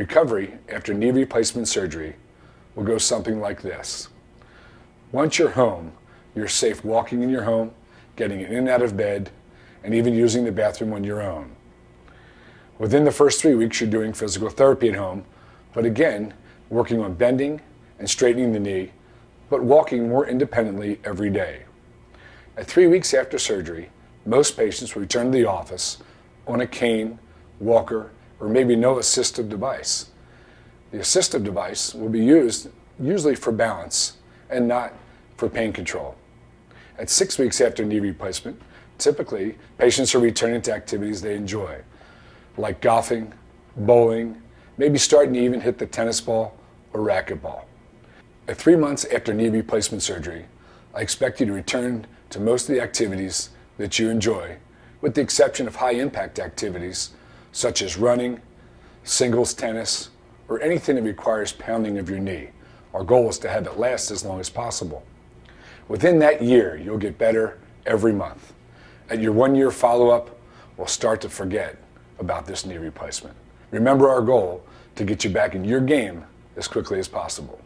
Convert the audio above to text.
Recovery after knee replacement surgery will go something like this. Once you're home, you're safe walking in your home, getting in and out of bed, and even using the bathroom on your own. Within the first 3 weeks, you're doing physical therapy at home, but again, working on bending and straightening the knee, but walking more independently every day. At 3 weeks after surgery, most patients will return to the office on a cane, walker, or maybe no assistive device. The assistive device will be used usually for balance and not for pain control. At 6 weeks after knee replacement, typically patients are returning to activities they enjoy, like golfing, bowling, maybe starting to even hit the tennis ball or racquetball. At 3 months after knee replacement surgery, I expect you to return to most of the activities that you enjoy, with the exception of high-impact activities such as running, singles tennis, or anything that requires pounding of your knee. Our goal is to have it last as long as possible. Within that year, you'll get better every month. At your 1-year follow-up, we'll start to forget about this knee replacement. Remember our goal to get you back in your game as quickly as possible.